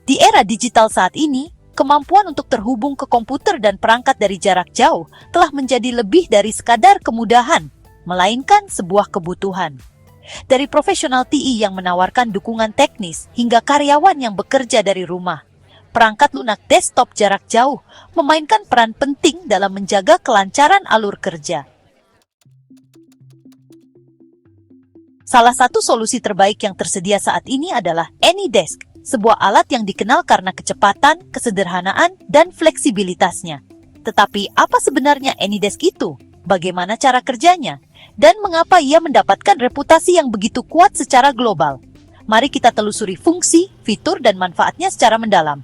Di era digital saat ini, kemampuan untuk terhubung ke komputer dan perangkat dari jarak jauh telah menjadi lebih dari sekadar kemudahan, melainkan sebuah kebutuhan. Dari profesional TI yang menawarkan dukungan teknis hingga karyawan yang bekerja dari rumah, perangkat lunak desktop jarak jauh memainkan peran penting dalam menjaga kelancaran alur kerja. Salah satu solusi terbaik yang tersedia saat ini adalah AnyDesk, sebuah alat yang dikenal karena kecepatan, kesederhanaan, dan fleksibilitasnya. Tetapi apa sebenarnya AnyDesk itu? Bagaimana cara kerjanya? Dan mengapa ia mendapatkan reputasi yang begitu kuat secara global? Mari kita telusuri fungsi, fitur, dan manfaatnya secara mendalam.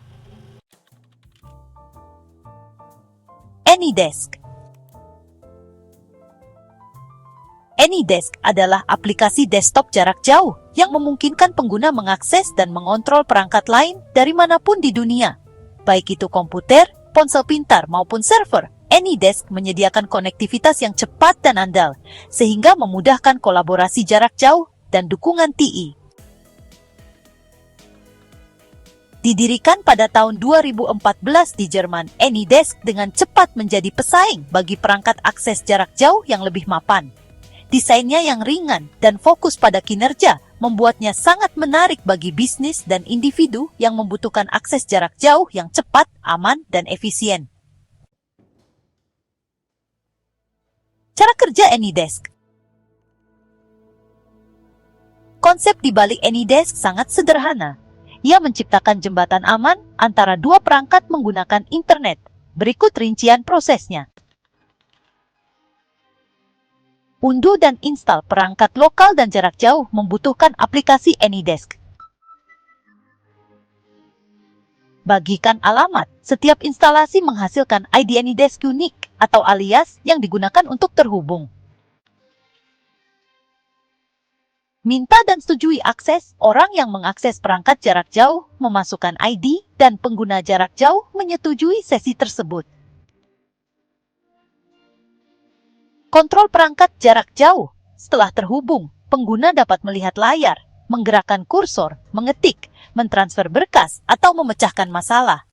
AnyDesk. AnyDesk adalah aplikasi desktop jarak jauh yang memungkinkan pengguna mengakses dan mengontrol perangkat lain dari manapun di dunia. Baik itu komputer, ponsel pintar, maupun server, AnyDesk menyediakan konektivitas yang cepat dan andal, sehingga memudahkan kolaborasi jarak jauh dan dukungan TI. Didirikan pada tahun 2014 di Jerman, AnyDesk dengan cepat menjadi pesaing bagi perangkat akses jarak jauh yang lebih mapan. Desainnya yang ringan dan fokus pada kinerja membuatnya sangat menarik bagi bisnis dan individu yang membutuhkan akses jarak jauh yang cepat, aman, dan efisien. Cara kerja AnyDesk. Konsep di balik AnyDesk sangat sederhana. Ia menciptakan jembatan aman antara dua perangkat menggunakan internet. Berikut rincian prosesnya. Unduh dan install perangkat lokal dan jarak jauh membutuhkan aplikasi AnyDesk. Bagikan alamat. Setiap instalasi menghasilkan ID AnyDesk unik atau alias yang digunakan untuk terhubung. Minta dan setujui akses. Orang yang mengakses perangkat jarak jauh memasukkan ID dan pengguna jarak jauh menyetujui sesi tersebut. Kontrol perangkat jarak jauh. Setelah terhubung, pengguna dapat melihat layar, menggerakkan kursor, mengetik, mentransfer berkas, atau memecahkan masalah.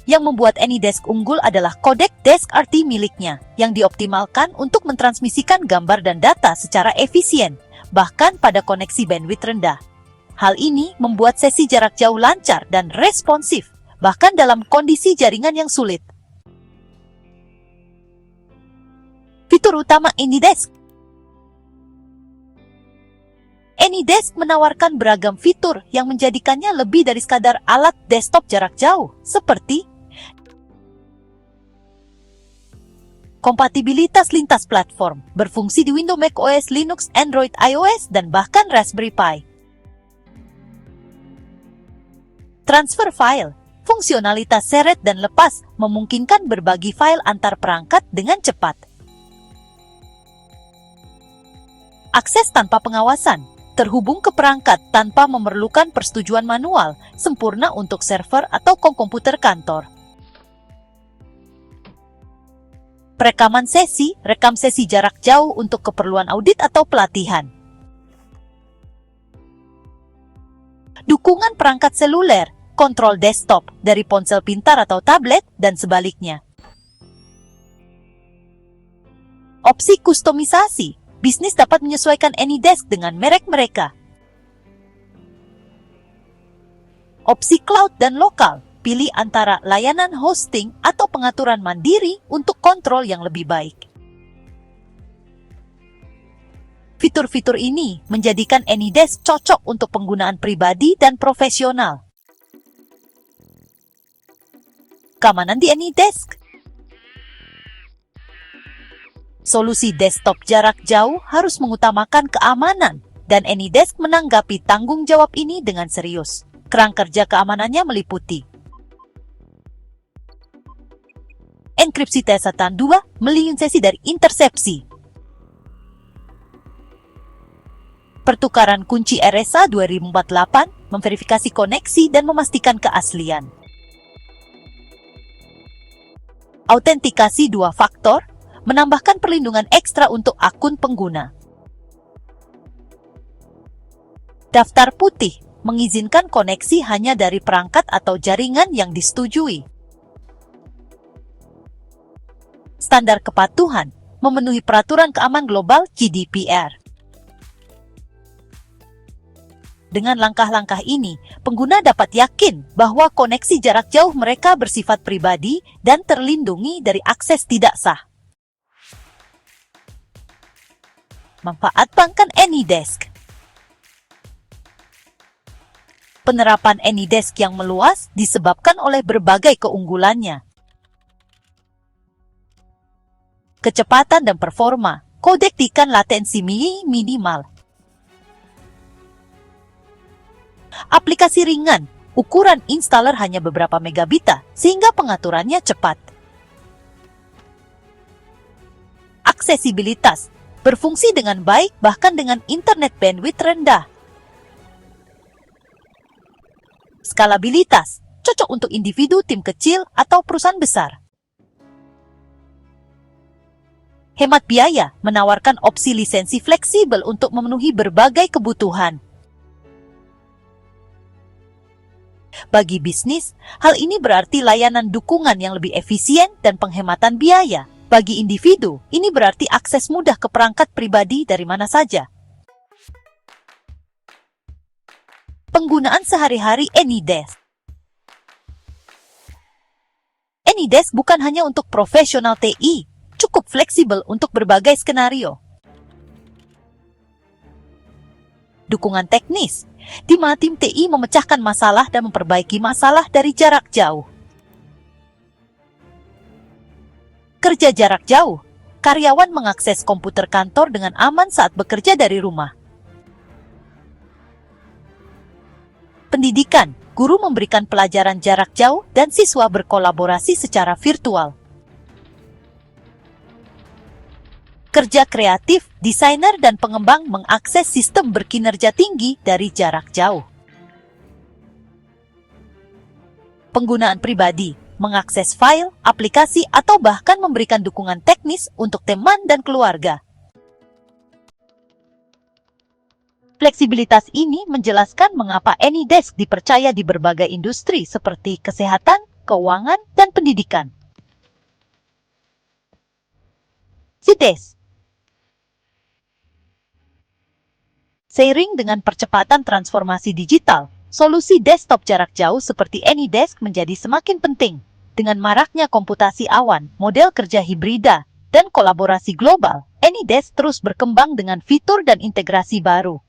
Yang membuat AnyDesk unggul adalah kodek DeskRT miliknya, yang dioptimalkan untuk mentransmisikan gambar dan data secara efisien, bahkan pada koneksi bandwidth rendah. Hal ini membuat sesi jarak jauh lancar dan responsif, bahkan dalam kondisi jaringan yang sulit. Fitur utama AnyDesk. AnyDesk menawarkan beragam fitur yang menjadikannya lebih dari sekadar alat desktop jarak jauh, seperti kompatibilitas lintas platform, berfungsi di Windows, macOS, Linux, Android, iOS, dan bahkan Raspberry Pi. Transfer file, fungsionalitas seret dan lepas memungkinkan berbagi file antar perangkat dengan cepat. Akses tanpa pengawasan, terhubung ke perangkat tanpa memerlukan persetujuan manual, sempurna untuk server atau komputer kantor. Perekaman sesi, rekam sesi jarak jauh untuk keperluan audit atau pelatihan. Dukungan perangkat seluler, kontrol desktop dari ponsel pintar atau tablet, dan sebaliknya. Opsi kustomisasi. Bisnis dapat menyesuaikan AnyDesk dengan merek mereka. Opsi cloud dan lokal. Pilih antara layanan hosting atau pengaturan mandiri untuk kontrol yang lebih baik. Fitur-fitur ini menjadikan AnyDesk cocok untuk penggunaan pribadi dan profesional. Keamanan di AnyDesk. Solusi desktop jarak jauh harus mengutamakan keamanan, dan AnyDesk menanggapi tanggung jawab ini dengan serius. Kerang kerja keamanannya meliputi enkripsi TS1 2, melindungi dari intersepsi. Pertukaran kunci RSA 2048, memverifikasi koneksi dan memastikan keaslian. Autentikasi 2 faktor, menambahkan perlindungan ekstra untuk akun pengguna. Daftar putih, mengizinkan koneksi hanya dari perangkat atau jaringan yang disetujui. Standar kepatuhan memenuhi peraturan keamanan global GDPR. Dengan langkah-langkah ini, pengguna dapat yakin bahwa koneksi jarak jauh mereka bersifat pribadi dan terlindungi dari akses tidak sah. Manfaatkan AnyDesk. Penerapan AnyDesk yang meluas disebabkan oleh berbagai keunggulannya. Kecepatan dan performa, kodek tikan latensi minimal. Aplikasi ringan, ukuran installer hanya beberapa megabita, sehingga pengaturannya cepat. Aksesibilitas, berfungsi dengan baik bahkan dengan internet bandwidth rendah. Skalabilitas, cocok untuk individu, tim kecil, atau perusahaan besar. Hemat biaya, menawarkan opsi lisensi fleksibel untuk memenuhi berbagai kebutuhan. Bagi bisnis, hal ini berarti layanan dukungan yang lebih efisien dan penghematan biaya. Bagi individu, ini berarti akses mudah ke perangkat pribadi dari mana saja. Penggunaan sehari-hari AnyDesk. AnyDesk bukan hanya untuk profesional TI, cukup fleksibel untuk berbagai skenario. Dukungan teknis, di mana tim TI memecahkan masalah dan memperbaiki masalah dari jarak jauh. Kerja jarak jauh, karyawan mengakses komputer kantor dengan aman saat bekerja dari rumah. Pendidikan, guru memberikan pelajaran jarak jauh dan siswa berkolaborasi secara virtual. Kerja kreatif, desainer dan pengembang mengakses sistem berkinerja tinggi dari jarak jauh. Penggunaan pribadi, mengakses file, aplikasi, atau bahkan memberikan dukungan teknis untuk teman dan keluarga. Fleksibilitas ini menjelaskan mengapa AnyDesk dipercaya di berbagai industri seperti kesehatan, keuangan, dan pendidikan. Zdesk. Seiring dengan percepatan transformasi digital, solusi desktop jarak jauh seperti AnyDesk menjadi semakin penting. Dengan maraknya komputasi awan, model kerja hibrida, dan kolaborasi global, AnyDesk terus berkembang dengan fitur dan integrasi baru.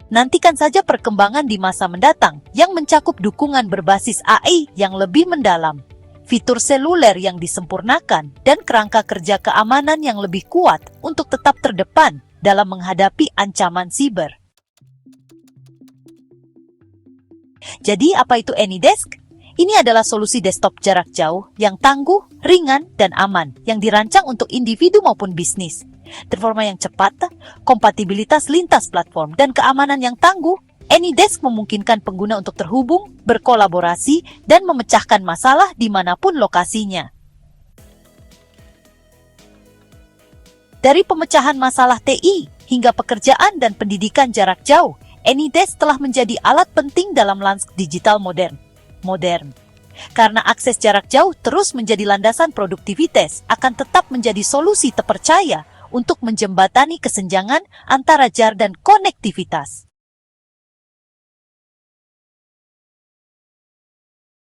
Nantikan saja perkembangan di masa mendatang yang mencakup dukungan berbasis AI yang lebih mendalam, fitur seluler yang disempurnakan, dan kerangka kerja keamanan yang lebih kuat untuk tetap terdepan dalam menghadapi ancaman siber. Jadi apa itu AnyDesk? Ini adalah solusi desktop jarak jauh yang tangguh, ringan, dan aman yang dirancang untuk individu maupun bisnis. Performa yang cepat, kompatibilitas lintas platform, dan keamanan yang tangguh, AnyDesk memungkinkan pengguna untuk terhubung, berkolaborasi, dan memecahkan masalah dimanapun lokasinya. Dari pemecahan masalah TI hingga pekerjaan dan pendidikan jarak jauh, AnyDesk telah menjadi alat penting dalam landscape digital modern. Karena akses jarak jauh terus menjadi landasan produktivitas, akan tetap menjadi solusi terpercaya untuk menjembatani kesenjangan antara jarak dan konektivitas.